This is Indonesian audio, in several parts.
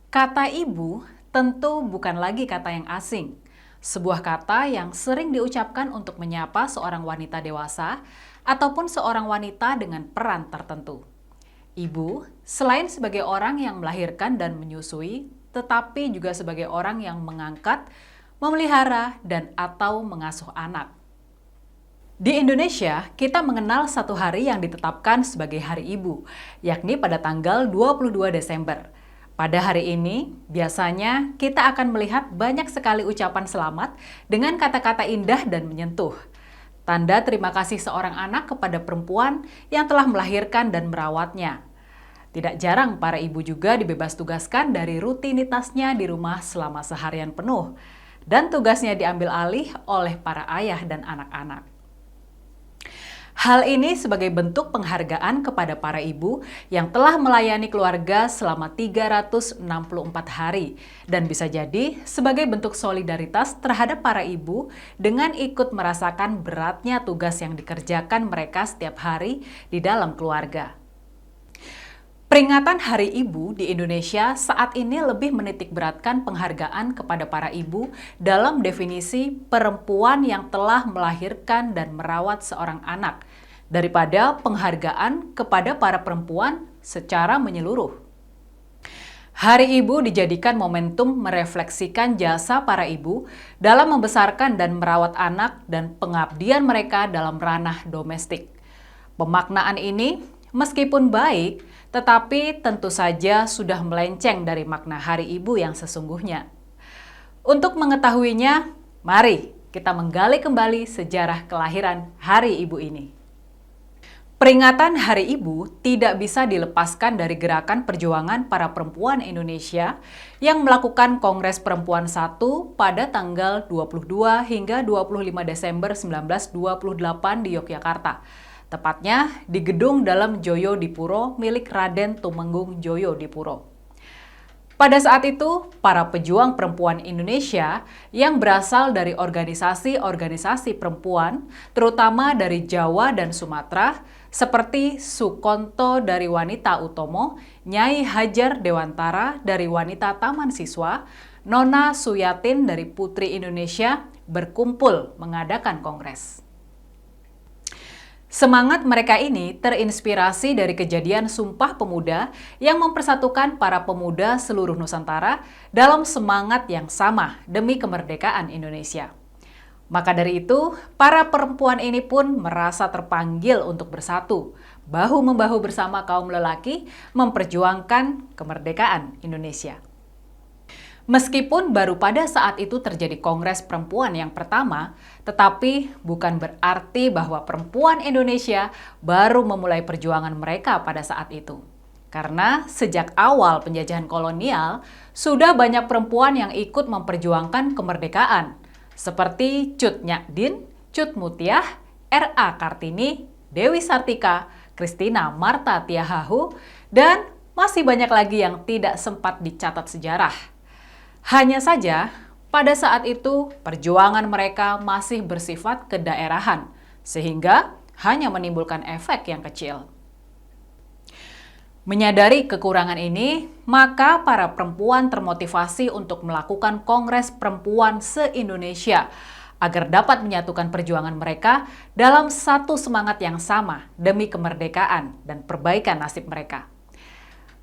Kata ibu tentu bukan lagi kata yang asing. Sebuah kata yang sering diucapkan untuk menyapa seorang wanita dewasa ataupun seorang wanita dengan peran tertentu. Ibu, selain sebagai orang yang melahirkan dan menyusui, tetapi juga sebagai orang yang mengangkat, memelihara, dan atau mengasuh anak. Di Indonesia, kita mengenal satu hari yang ditetapkan sebagai Hari Ibu, yakni pada tanggal 22 Desember. Pada hari ini, biasanya kita akan melihat banyak sekali ucapan selamat dengan kata-kata indah dan menyentuh. Tanda terima kasih seorang anak kepada perempuan yang telah melahirkan dan merawatnya. Tidak jarang para ibu juga dibebas tugaskan dari rutinitasnya di rumah selama seharian penuh, dan tugasnya diambil alih oleh para ayah dan anak-anak. Hal ini sebagai bentuk penghargaan kepada para ibu yang telah melayani keluarga selama 364 hari dan bisa jadi sebagai bentuk solidaritas terhadap para ibu dengan ikut merasakan beratnya tugas yang dikerjakan mereka setiap hari di dalam keluarga. Peringatan Hari Ibu di Indonesia saat ini lebih menitikberatkan penghargaan kepada para ibu dalam definisi perempuan yang telah melahirkan dan merawat seorang anak, daripada penghargaan kepada para perempuan secara menyeluruh. Hari Ibu dijadikan momentum merefleksikan jasa para ibu dalam membesarkan dan merawat anak dan pengabdian mereka dalam ranah domestik. Pemaknaan ini, meskipun baik, tetapi tentu saja sudah melenceng dari makna Hari Ibu yang sesungguhnya. Untuk mengetahuinya, mari kita menggali kembali sejarah kelahiran Hari Ibu ini. Peringatan Hari Ibu tidak bisa dilepaskan dari gerakan perjuangan para perempuan Indonesia yang melakukan Kongres Perempuan I pada tanggal 22 hingga 25 Desember 1928 di Yogyakarta. Tepatnya di Gedung Dalam Joyo Dipuro milik Raden Tumenggung Joyo Dipuro. Pada saat itu, para pejuang perempuan Indonesia yang berasal dari organisasi-organisasi perempuan, terutama dari Jawa dan Sumatera, seperti Sukonto dari Wanita Utomo, Nyai Hajar Dewantara dari Wanita Taman Siswa, Nona Suyatin dari Putri Indonesia, berkumpul mengadakan kongres. Semangat mereka ini terinspirasi dari kejadian Sumpah Pemuda yang mempersatukan para pemuda seluruh Nusantara dalam semangat yang sama demi kemerdekaan Indonesia. Maka dari itu, para perempuan ini pun merasa terpanggil untuk bersatu, bahu-membahu bersama kaum lelaki memperjuangkan kemerdekaan Indonesia. Meskipun baru pada saat itu terjadi Kongres Perempuan yang pertama, tetapi bukan berarti bahwa perempuan Indonesia baru memulai perjuangan mereka pada saat itu. Karena sejak awal penjajahan kolonial, sudah banyak perempuan yang ikut memperjuangkan kemerdekaan, seperti Cut Nyak-din, Cut Mutiah, R.A. Kartini, Dewi Sartika, Christina Marta Tiahahu, dan masih banyak lagi yang tidak sempat dicatat sejarah. Hanya saja, pada saat itu perjuangan mereka masih bersifat kedaerahan, sehingga hanya menimbulkan efek yang kecil. Menyadari kekurangan ini, maka para perempuan termotivasi untuk melakukan Kongres Perempuan se-Indonesia agar dapat menyatukan perjuangan mereka dalam satu semangat yang sama demi kemerdekaan dan perbaikan nasib mereka.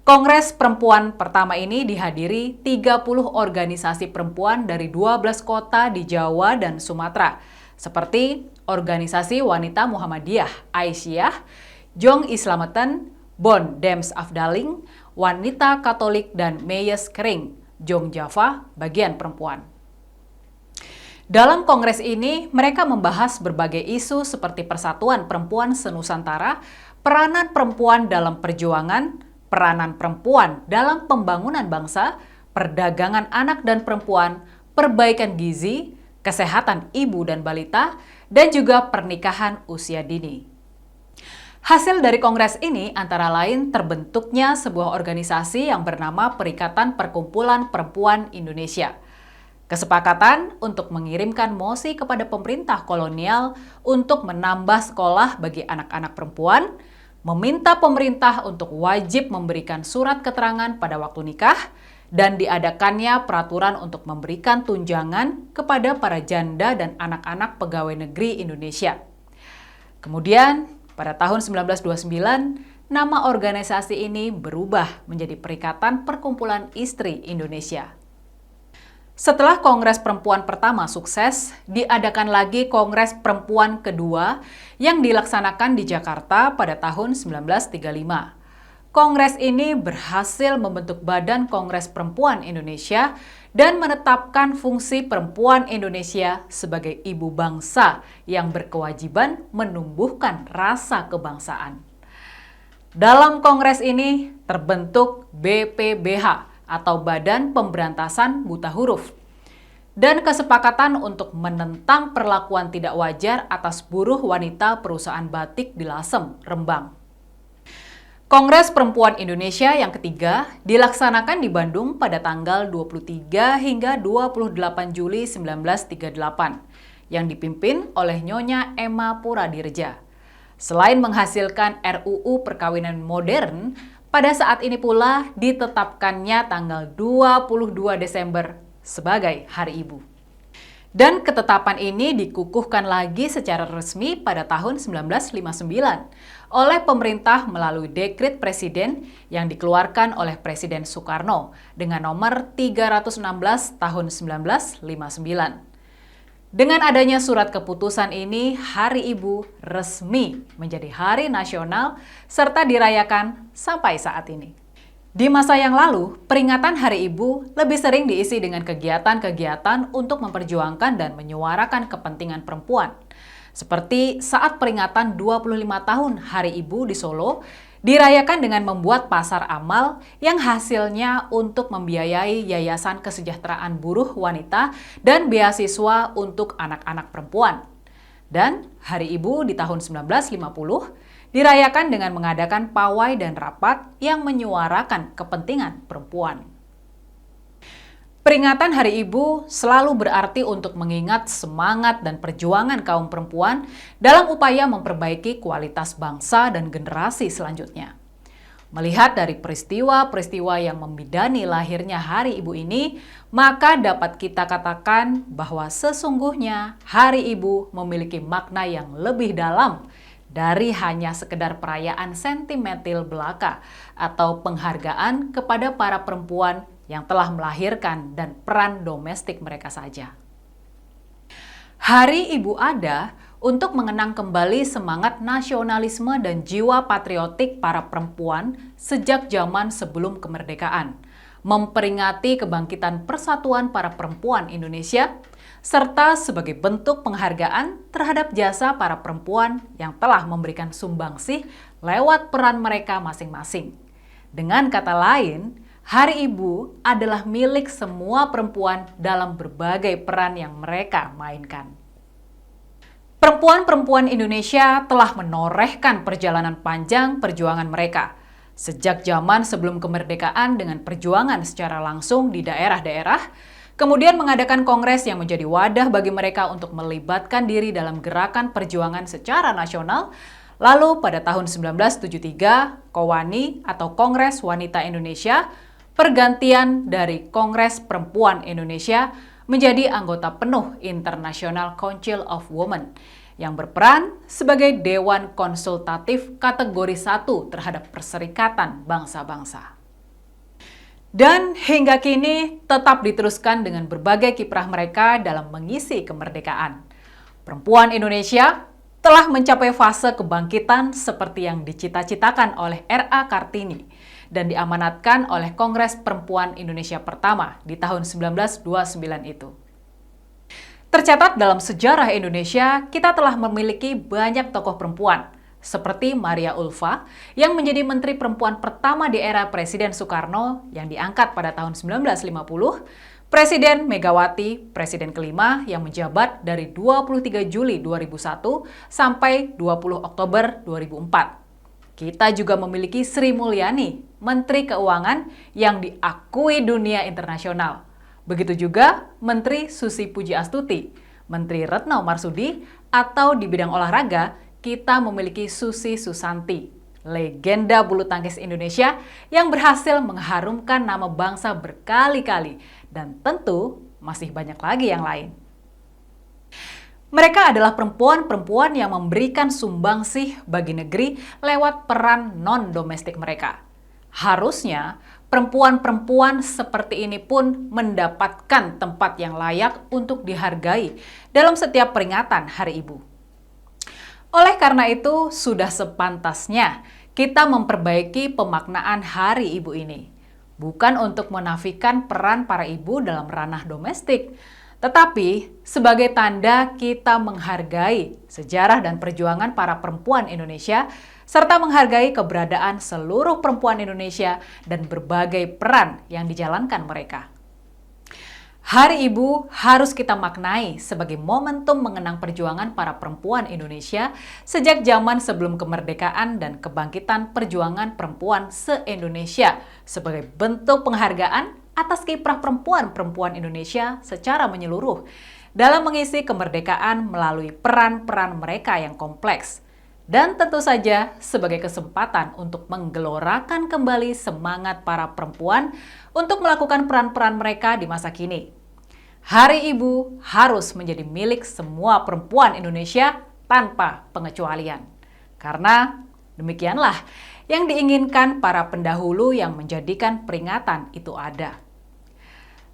Kongres Perempuan pertama ini dihadiri 30 organisasi perempuan dari 12 kota di Jawa dan Sumatera, seperti Organisasi Wanita Muhammadiyah Aisyah, Jong Islameten, Bon Dems Afdaling, Wanita Katolik dan Meyes Kering, Jong Java, bagian perempuan. Dalam kongres ini, mereka membahas berbagai isu seperti persatuan perempuan senusantara, peranan perempuan dalam perjuangan, peranan perempuan dalam pembangunan bangsa, perdagangan anak dan perempuan, perbaikan gizi, kesehatan ibu dan balita, dan juga pernikahan usia dini. Hasil dari kongres ini antara lain terbentuknya sebuah organisasi yang bernama Perikatan Perkumpulan Perempuan Indonesia. Kesepakatan untuk mengirimkan mosi kepada pemerintah kolonial untuk menambah sekolah bagi anak-anak perempuan, meminta pemerintah untuk wajib memberikan surat keterangan pada waktu nikah, dan diadakannya peraturan untuk memberikan tunjangan kepada para janda dan anak-anak pegawai negeri Indonesia. Kemudian, pada tahun 1929, nama organisasi ini berubah menjadi Perikatan Perkumpulan Istri Indonesia. Setelah Kongres Perempuan pertama sukses, diadakan lagi Kongres Perempuan kedua yang dilaksanakan di Jakarta pada tahun 1935. Kongres ini berhasil membentuk Badan Kongres Perempuan Indonesia dan menetapkan fungsi perempuan Indonesia sebagai ibu bangsa yang berkewajiban menumbuhkan rasa kebangsaan. Dalam kongres ini terbentuk BPBH atau Badan Pemberantasan Buta Huruf, dan kesepakatan untuk menentang perlakuan tidak wajar atas buruh wanita perusahaan batik di Lasem, Rembang. Kongres Perempuan Indonesia yang ketiga dilaksanakan di Bandung pada tanggal 23 hingga 28 Juli 1938, yang dipimpin oleh Nyonya Emma Puradiredja. Selain menghasilkan RUU Perkawinan Modern, pada saat ini pula ditetapkannya tanggal 22 Desember sebagai Hari Ibu. Dan ketetapan ini dikukuhkan lagi secara resmi pada tahun 1959 oleh pemerintah melalui Dekret Presiden yang dikeluarkan oleh Presiden Soekarno dengan nomor 316 tahun 1959. Dengan adanya surat keputusan ini, Hari Ibu resmi menjadi hari nasional serta dirayakan sampai saat ini. Di masa yang lalu, peringatan Hari Ibu lebih sering diisi dengan kegiatan-kegiatan untuk memperjuangkan dan menyuarakan kepentingan perempuan. Seperti saat peringatan 25 tahun Hari Ibu di Solo, dirayakan dengan membuat pasar amal yang hasilnya untuk membiayai Yayasan Kesejahteraan Buruh Wanita dan beasiswa untuk anak-anak perempuan. Dan Hari Ibu di tahun 1950 dirayakan dengan mengadakan pawai dan rapat yang menyuarakan kepentingan perempuan. Peringatan Hari Ibu selalu berarti untuk mengingat semangat dan perjuangan kaum perempuan dalam upaya memperbaiki kualitas bangsa dan generasi selanjutnya. Melihat dari peristiwa-peristiwa yang membidani lahirnya Hari Ibu ini, maka dapat kita katakan bahwa sesungguhnya Hari Ibu memiliki makna yang lebih dalam dari hanya sekedar perayaan sentimental belaka atau penghargaan kepada para perempuan yang telah melahirkan dan peran domestik mereka saja. Hari Ibu ada untuk mengenang kembali semangat nasionalisme dan jiwa patriotik para perempuan sejak zaman sebelum kemerdekaan, memperingati kebangkitan persatuan para perempuan Indonesia, serta sebagai bentuk penghargaan terhadap jasa para perempuan yang telah memberikan sumbangsih lewat peran mereka masing-masing. Dengan kata lain, Hari Ibu adalah milik semua perempuan dalam berbagai peran yang mereka mainkan. Perempuan-perempuan Indonesia telah menorehkan perjalanan panjang perjuangan mereka sejak zaman sebelum kemerdekaan dengan perjuangan secara langsung di daerah-daerah, kemudian mengadakan kongres yang menjadi wadah bagi mereka untuk melibatkan diri dalam gerakan perjuangan secara nasional. Lalu pada tahun 1973, KOWANI atau Kongres Wanita Indonesia pergantian dari Kongres Perempuan Indonesia menjadi anggota penuh International Council of Women yang berperan sebagai Dewan Konsultatif kategori 1 terhadap Perserikatan Bangsa-Bangsa. Dan hingga kini tetap diteruskan dengan berbagai kiprah mereka dalam mengisi kemerdekaan. Perempuan Indonesia telah mencapai fase kebangkitan seperti yang dicita-citakan oleh R.A. Kartini dan diamanatkan oleh Kongres Perempuan Indonesia pertama di tahun 1929 itu. Tercatat dalam sejarah Indonesia, kita telah memiliki banyak tokoh perempuan, seperti Maria Ulfa yang menjadi Menteri Perempuan pertama di era Presiden Soekarno yang diangkat pada tahun 1950, Presiden Megawati, Presiden kelima yang menjabat dari 23 Juli 2001 sampai 20 Oktober 2004. Kita juga memiliki Sri Mulyani, Menteri Keuangan yang diakui dunia internasional. Begitu juga Menteri Susi Pujiastuti, Menteri Retno Marsudi, atau di bidang olahraga, kita memiliki Susi Susanti. legenda bulu tangkis Indonesia yang berhasil mengharumkan nama bangsa berkali-kali, dan tentu masih banyak lagi yang lain. Mereka adalah perempuan-perempuan yang memberikan sumbangsih bagi negeri lewat peran non-domestik mereka. Harusnya perempuan-perempuan seperti ini pun mendapatkan tempat yang layak untuk dihargai dalam setiap peringatan Hari Ibu. Oleh karena itu, sudah sepantasnya kita memperbaiki pemaknaan Hari Ibu ini. Bukan untuk menafikan peran para ibu dalam ranah domestik, tetapi sebagai tanda kita menghargai sejarah dan perjuangan para perempuan Indonesia, serta menghargai keberadaan seluruh perempuan Indonesia dan berbagai peran yang dijalankan mereka. Hari Ibu harus kita maknai sebagai momentum mengenang perjuangan para perempuan Indonesia sejak zaman sebelum kemerdekaan dan kebangkitan perjuangan perempuan se-Indonesia sebagai bentuk penghargaan atas kiprah perempuan-perempuan Indonesia secara menyeluruh dalam mengisi kemerdekaan melalui peran-peran mereka yang kompleks. Dan tentu saja sebagai kesempatan untuk menggelorakan kembali semangat para perempuan untuk melakukan peran-peran mereka di masa kini. Hari Ibu harus menjadi milik semua perempuan Indonesia tanpa pengecualian. Karena demikianlah yang diinginkan para pendahulu yang menjadikan peringatan itu ada.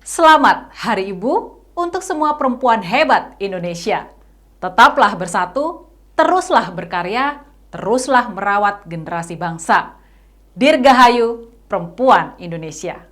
Selamat Hari Ibu untuk semua perempuan hebat Indonesia. Tetaplah bersatu, teruslah berkarya, teruslah merawat generasi bangsa. Dirgahayu Perempuan Indonesia.